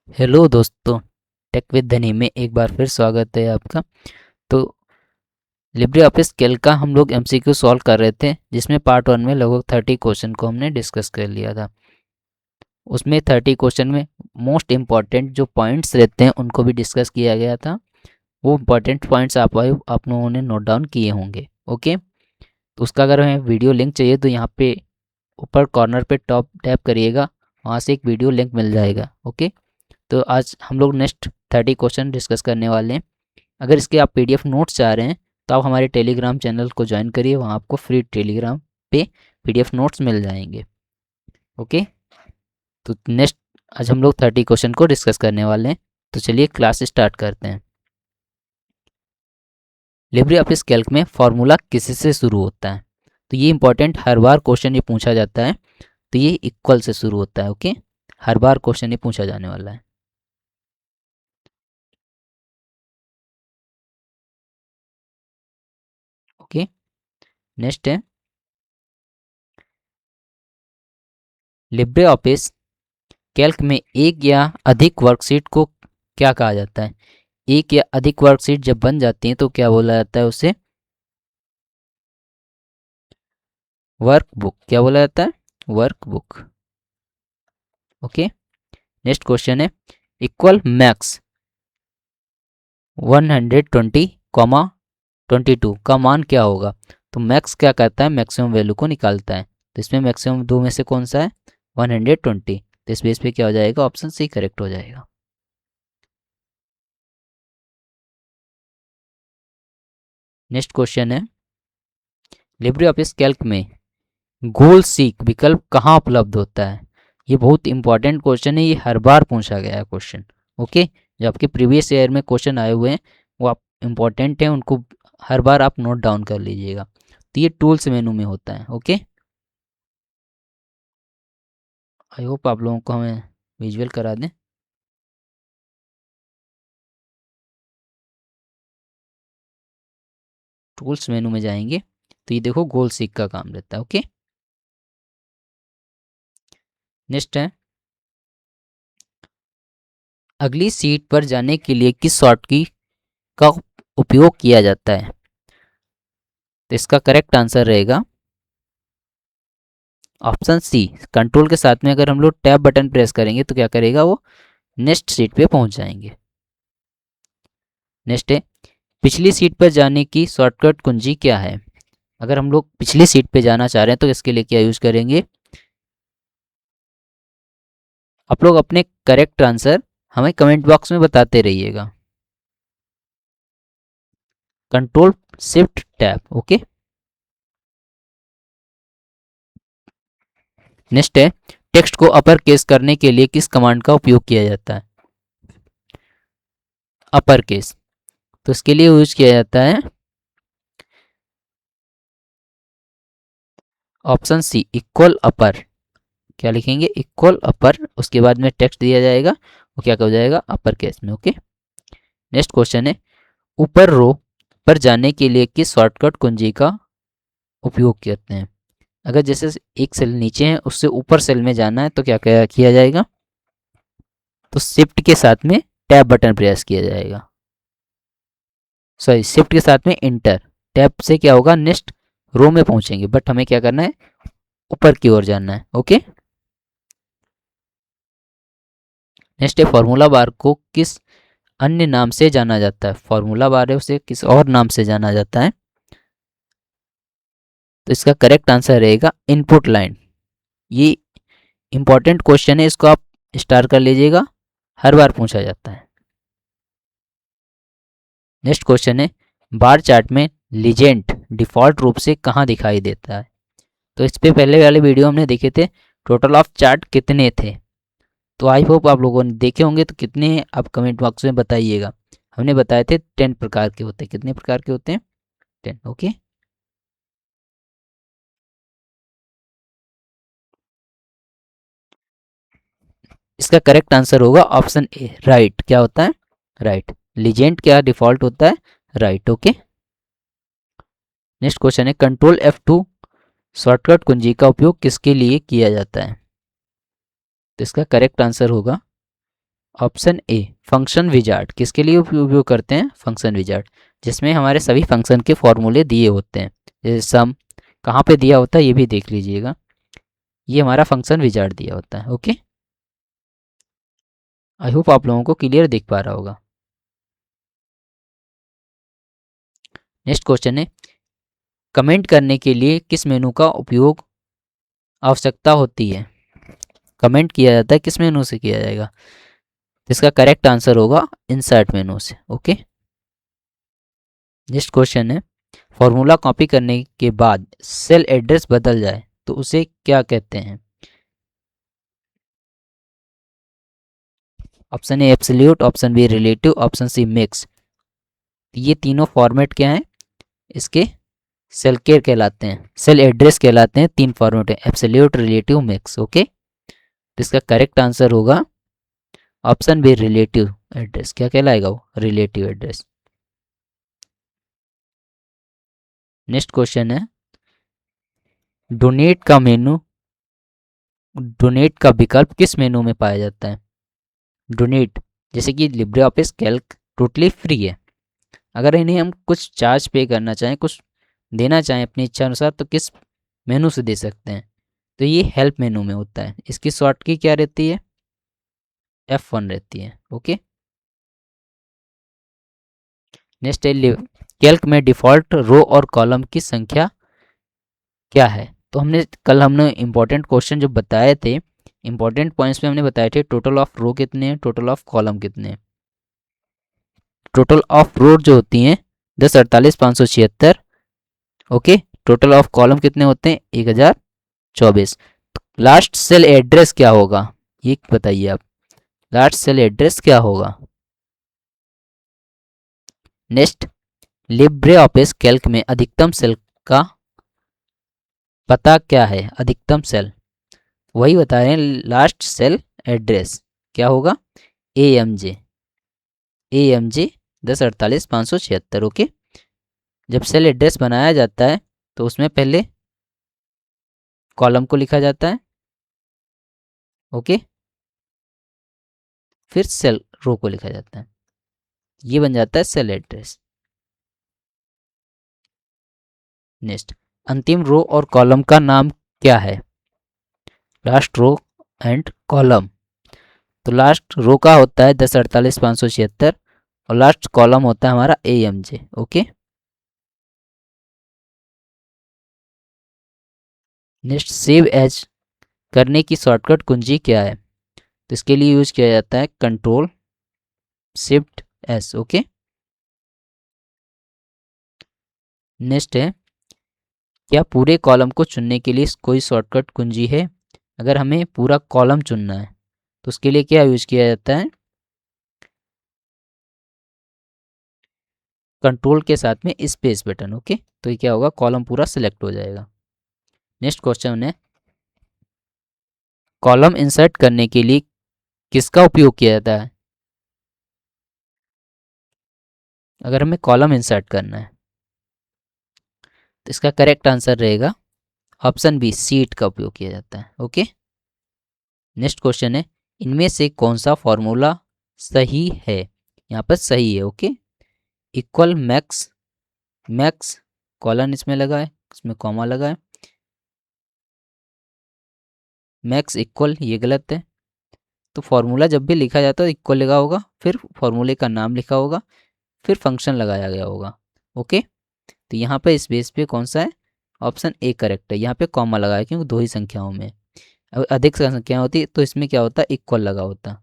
Hello दोस्तों, take with धनी में एक बार फिर स्वागत है आपका। तो लिब्रे ऑफिस कैल्क का हम लोग एमसीक्यू सॉल्व कर रहे थे, जिसमें पार्ट 1 में लगभग 30 क्वेश्चन को हमने डिस्कस कर लिया था। उसमें 30 क्वेश्चन में मोस्ट इम्पॉर्टेंट जो पॉइंट्स रहते हैं उनको भी डिस्कस किया गया था। वो इम्पॉर्टेंट पॉइंट्स आप लोगों ने नोट डाउन किए होंगे। ओके, तो उसका अगर हमें वीडियो लिंक चाहिए तो यहाँ पे ऊपर कॉर्नर पे टॉप टैप करिएगा, वहाँ से एक वीडियो लिंक मिल जाएगा। ओके, तो आज हम लोग नेक्स्ट 30 क्वेश्चन डिस्कस करने वाले हैं। अगर इसके आप पीडीएफ नोट्स चाह रहे हैं तो आप हमारे टेलीग्राम चैनल को ज्वाइन करिए, वहाँ आपको फ्री टेलीग्राम पे पीडीएफ नोट्स मिल जाएंगे। ओके, तो नेक्स्ट आज हम लोग 30 क्वेश्चन को डिस्कस करने वाले हैं। तो चलिए क्लास स्टार्ट करते हैं। लिब्रे ऑफिस कैल्क में फॉर्मूला किसी से शुरू होता है? तो ये इंपॉर्टेंट, हर बार क्वेश्चन ये पूछा जाता है। तो ये इक्वल से शुरू होता है। ओके, हर बार क्वेश्चन ये पूछा जाने वाला है। ओके, नेक्स्ट है लिब्रे ऑफिस कैल्क में एक या अधिक वर्कशीट को क्या कहा जाता है? एक या अधिक वर्कशीट जब बन जाती हैं तो क्या बोला जाता है उसे? वर्कबुक। क्या बोला जाता है? वर्कबुक। ओके, नेक्स्ट क्वेश्चन है इक्वल मैक्स 120 कॉमा 22 का मान क्या होगा? तो मैक्स क्या करता है? मैक्सिमम वैल्यू को निकालता है। तो इसमें मैक्सिमम दो में से कौन सा है? 120। तो इस बेस पे क्या हो जाएगा? ऑप्शन सी करेक्ट हो जाएगा। नेक्स्ट क्वेश्चन है लिब्रे ऑफिस कैल्क में गोल सीक विकल्प कहाँ उपलब्ध होता है? ये बहुत इंपॉर्टेंट क्वेश्चन है, ये हर बार पूछा गया है क्वेश्चन। ओके, जो आपके प्रीवियस ईयर में क्वेश्चन आए हुए हैं वो आप इम्पॉर्टेंट हैं, उनको हर बार आप नोट डाउन कर लीजिएगा। तो ये टूल्स मेनू में होता है। ओके, आई होप आप लोगों को हमें विजुअल करा दें। टूल्स मेनू में जाएंगे तो ये देखो गोल सीक का काम रहता है। ओके, नेक्स्ट है अगली सीट पर जाने के लिए किस शॉर्ट की का उपयोग किया जाता है? तो इसका करेक्ट आंसर रहेगा ऑप्शन सी। कंट्रोल के साथ में अगर हम लोग टैब बटन प्रेस करेंगे तो क्या करेगा वो? नेक्स्ट सीट पे पहुंच जाएंगे। नेक्स्ट है पिछली सीट पर जाने की शॉर्टकट कुंजी क्या है? अगर हम लोग पिछली सीट पे जाना चाह रहे हैं तो इसके लिए क्या यूज करेंगे? आप लोग अपने करेक्ट आंसर हमें कमेंट बॉक्स में बताते रहिएगा। Control shift tab. Okay, next है टेक्स्ट को अपर केस करने के लिए किस कमांड का उपयोग किया जाता है? Upper case. तो इसके लिए यूज किया जाता है ऑप्शन सी इक्वल अपर। क्या लिखेंगे? इक्वल अपर, उसके बाद में टेक्स्ट दिया जाएगा, वो क्या हो जाएगा? अपर केस में। ओके, नेक्स्ट क्वेश्चन है ऊपर रो पर जाने के लिए किस शॉर्टकट कुंजी का उपयोग करते हैं? अगर जैसे एक सेल नीचे है उससे ऊपर सेल में जाना है तो क्या किया जाएगा? तो शिफ्ट के साथ में टैब बटन प्रेस किया जाएगा। सॉरी, शिफ्ट के साथ में इंटर। टैब से क्या होगा? नेक्स्ट रो में पहुंचेंगे, बट हमें क्या करना है? ऊपर की ओर जाना है। ओके, नेक्स्ट है फॉर्मूला बार को किस अन्य नाम से जाना जाता है? फॉर्मूला बार है उसे किस और नाम से जाना जाता है? तो इसका करेक्ट आंसर रहेगा इनपुट लाइन। ये इंपॉर्टेंट क्वेश्चन है, इसको आप स्टार कर लीजिएगा, हर बार पूछा जाता है। नेक्स्ट क्वेश्चन है बार चार्ट में लीजेंड डिफॉल्ट रूप से कहाँ दिखाई देता है? तो इस पे पहले वाले वीडियो हमने देखे थे टोटल ऑफ चार्ट कितने थे। तो आई होप आप लोगों ने देखे होंगे, तो कितने हैं आप कमेंट बॉक्स में बताइएगा। हमने बताए थे 10 प्रकार के होते हैं। कितने प्रकार के होते हैं? 10। ओके, इसका करेक्ट आंसर होगा ऑप्शन ए राइट। क्या होता है? राइट। लीजेंड क्या डिफॉल्ट होता है? राइट। ओके, नेक्स्ट क्वेश्चन है कंट्रोल F2 शॉर्टकट कुंजी का उपयोग किसके लिए किया जाता है? तो इसका करेक्ट आंसर होगा ऑप्शन ए फंक्शन विजार्ड किसके लिए उपयोग करते हैं? फंक्शन विजार्ड, जिसमें हमारे सभी फंक्शन के फॉर्मूले दिए होते हैं। जैसे सम कहाँ पे दिया होता है ये भी देख लीजिएगा, ये हमारा फंक्शन विजार्ड दिया होता है। ओके, आई होप आप लोगों को क्लियर दिख पा रहा होगा। नेक्स्ट क्वेश्चन है, कमेंट करने के लिए किस मेनू का उपयोग आवश्यकता होती है? कमेंट किया जाता है किस मेनू से किया जाएगा? इसका करेक्ट आंसर होगा इंसर्ट मेनू से। ओके, नेक्स्ट क्वेश्चन है, फॉर्मूला कॉपी करने के बाद सेल एड्रेस बदल जाए तो उसे क्या कहते हैं? Option A absolute, option B relative, option C mix. ये तीनों फॉर्मेट क्या हैं इसके? सेल के कहलाते हैं, सेल एड्रेस कहलाते हैं। तीन फॉर्मेट है, एब्सोल्यूट, रिलेटिव, मिक्स। ओके, तो इसका करेक्ट आंसर होगा ऑप्शन बी रिलेटिव एड्रेस। क्या कहलाएगा वो? Relative address. नेक्स्ट क्वेश्चन है, डोनेट का मेनू, डोनेट का विकल्प किस मेनू में पाया जाता है? डोनेट, जैसे कि Libre office Calc totally free है, अगर इन्हें हम कुछ चार्ज पे करना चाहें, कुछ देना चाहें अपनी इच्छा अनुसार, तो किस मेनू से दे सकते हैं? तो ये हेल्प मेनू में होता है। इसकी शॉर्ट की क्या रहती है? F1 रहती है। ओके, नेक्स्ट है, कैल्क में डिफ़ॉल्ट रो और कॉलम की संख्या क्या है? तो हमने इंपॉर्टेंट क्वेश्चन जो बताए थे, इंपॉर्टेंट पॉइंट्स में हमने बताए थे टोटल ऑफ रो कितने हैं, टोटल ऑफ कॉलम कितने हैं। टोटल ऑफ रो जो होती हैं 10, 48, 576। ओके, टोटल ऑफ कॉलम कितने होते हैं? 1024। लास्ट सेल एड्रेस क्या होगा ये बताइए आप, लास्ट सेल एड्रेस क्या होगा? नेक्स्ट, लिब्रे ऑफिस कैल्क में अधिकतम सेल का पता क्या है? अधिकतम सेल वही बता रहे हैं, लास्ट सेल एड्रेस क्या होगा? AMJ, AMJ 10, 48, 576। ओके, जब सेल एड्रेस बनाया जाता है तो उसमें पहले कॉलम को लिखा जाता है। ओके, फिर सेल रो को लिखा जाता है, ये बन जाता है सेल एड्रेस। नेक्स्ट, अंतिम रो और कॉलम का नाम क्या है? लास्ट रो एंड कॉलम, तो लास्ट रो का होता है 10, 48, 576 और लास्ट कॉलम होता है हमारा AMJ। Okay, next, save as करने की शॉर्टकट कुंजी क्या है? तो इसके लिए यूज किया जाता है control shift S। Okay, next है, क्या पूरे कॉलम को चुनने के लिए कोई शॉर्टकट कुंजी है? अगर हमें पूरा कॉलम चुनना है तो उसके लिए क्या यूज किया जाता है? कंट्रोल के साथ में स्पेस बटन। ओके, तो ये क्या होगा? कॉलम पूरा सिलेक्ट हो जाएगा। नेक्स्ट क्वेश्चन है, कॉलम इंसर्ट करने के लिए किसका उपयोग किया जाता है? अगर हमें कॉलम इंसर्ट करना है तो इसका करेक्ट आंसर रहेगा ऑप्शन बी, सीट का उपयोग किया जाता है। ओके, नेक्स्ट क्वेश्चन है, इनमें से कौन सा फॉर्मूला सही है? यहाँ पर सही है। Okay, equal max, max colon इसमें लगा है, इसमें कॉमा लगा है, मैक्स इक्वल ये गलत है। तो फॉर्मूला जब भी लिखा जाता है इक्वल लगा होगा, फिर फॉर्मूले का नाम लिखा होगा, फिर फंक्शन लगाया गया होगा। ओके, तो यहाँ पे इस बेस पे कौन सा है? ऑप्शन ए करेक्ट है। यहाँ पे कॉमा लगा है क्योंकि दो ही संख्याओं में, अब अधिक संख्या होती तो इसमें क्या होता? इक्वल लगा होता।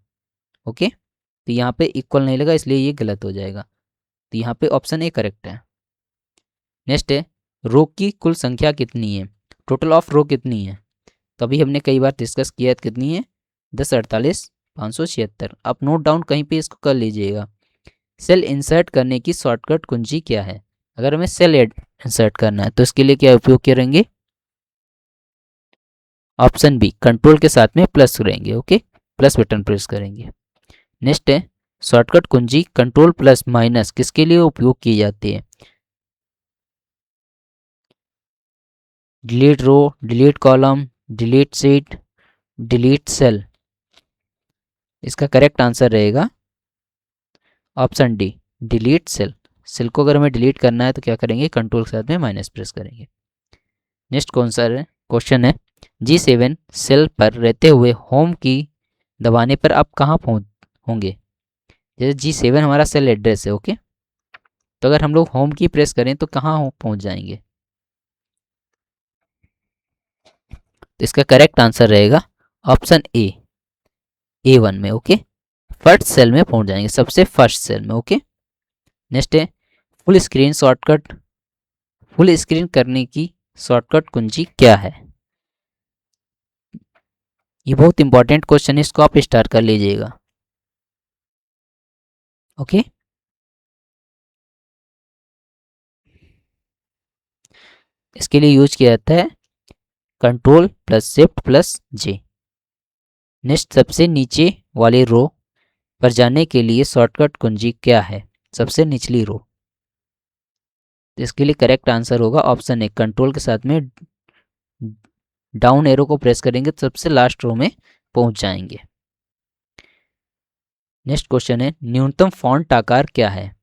ओके, तो यहाँ पे इक्वल नहीं लगा इसलिए ये गलत हो जाएगा, तो यहाँ पे ऑप्शन ए करेक्ट है। नेक्स्ट है, रो की कुल संख्या कितनी है? टोटल ऑफ रो कितनी है? तो अभी हमने कई बार डिस्कस किया है, कितनी है? 10, 48, 576। आप नोट डाउन कहीं पे इसको कर लीजिएगा। सेल इंसर्ट करने की शॉर्टकट कुंजी क्या है? अगर हमें सेल इंसर्ट करना है तो इसके लिए क्या उपयोग करेंगे? ऑप्शन बी, कंट्रोल के साथ में प्लस करेंगे। ओके, प्लस बटन प्रेस करेंगे। नेक्स्ट है, शॉर्टकट कुंजी कंट्रोल प्लस माइनस किसके लिए उपयोग की जाती है? Delete row, delete column, delete sheet, delete cell. इसका करेक्ट आंसर रहेगा option D, delete cell. Cell को अगर हमें डिलीट करना है तो क्या करेंगे, कंट्रोल के साथ में माइनस प्रेस करेंगे। नेक्स्ट क्वेश्चन है G7 सेल पर रहते हुए होम की दबाने पर आप कहाँ पहुँच होंगे। जैसे G7 हमारा सेल एड्रेस है, ओके, तो अगर हम लोग होम की प्रेस करें तो कहाँ पहुँच जाएंगे। तो इसका करेक्ट आंसर रहेगा ऑप्शन ए, A1 में, ओके, फर्स्ट सेल में पहुँच जाएंगे, सबसे फर्स्ट सेल में, ओके। नेक्स्ट है full screen shortcut, full screen करने की शॉर्टकट कुंजी क्या है। ये बहुत इंपॉर्टेंट क्वेश्चन है, इसको आप स्टार कर लीजिएगा, ओके। इसके लिए यूज किया जाता है कंट्रोल प्लस शिफ्ट प्लस जे। नेक्स्ट सबसे नीचे वाली रो पर जाने के लिए शॉर्टकट कुंजी क्या है, सबसे निचली रो। इसके लिए करेक्ट आंसर होगा ऑप्शन ए, कंट्रोल के साथ में डाउन एरो को प्रेस करेंगे तो सबसे लास्ट रो में पहुंच जाएंगे। नेक्स्ट क्वेश्चन है न्यूनतम फॉन्ट आकार क्या है।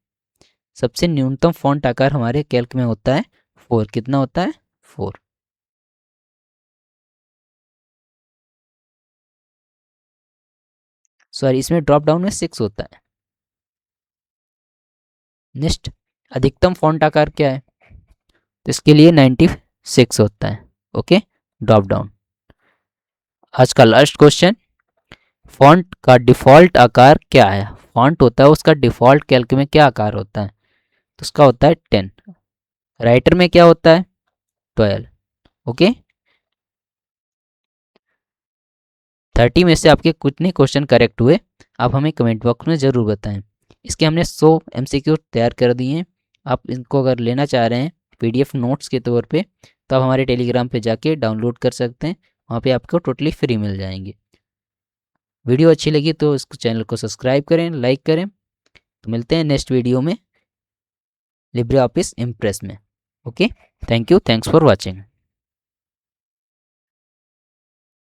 सबसे न्यूनतम फॉन्ट आकार हमारे कैल्क में होता है 4। कितना होता है, 4। सॉरी, इसमें ड्रॉप डाउन में 6 होता है। नेक्स्ट अधिकतम फॉन्ट आकार क्या है, तो इसके लिए 96 होता है, ओके, ड्रॉप डाउन। आज का लास्ट क्वेश्चन, फॉन्ट का डिफ़ॉल्ट आकार क्या है। फॉन्ट होता है उसका डिफ़ॉल्ट कैल्क में क्या आकार होता है, तो उसका होता है 10। राइटर में क्या होता है, 12, ओके। 30 में से आपके कितने क्वेश्चन करेक्ट हुए आप हमें कमेंट बॉक्स में ज़रूर बताएं। इसके हमने 100 MCQ तैयार कर दिए हैं। आप इनको अगर लेना चाह रहे हैं PDF नोट्स के तौर पे तो आप हमारे टेलीग्राम पे जाके डाउनलोड कर सकते हैं, वहाँ पे आपको टोटली फ्री मिल जाएंगे। वीडियो अच्छी लगी तो इस चैनल को सब्सक्राइब करें, लाइक करें। तो मिलते हैं नेक्स्ट वीडियो में लिब्रे ऑफिस इम्प्रेस में, okay. Thank you, thanks for watching.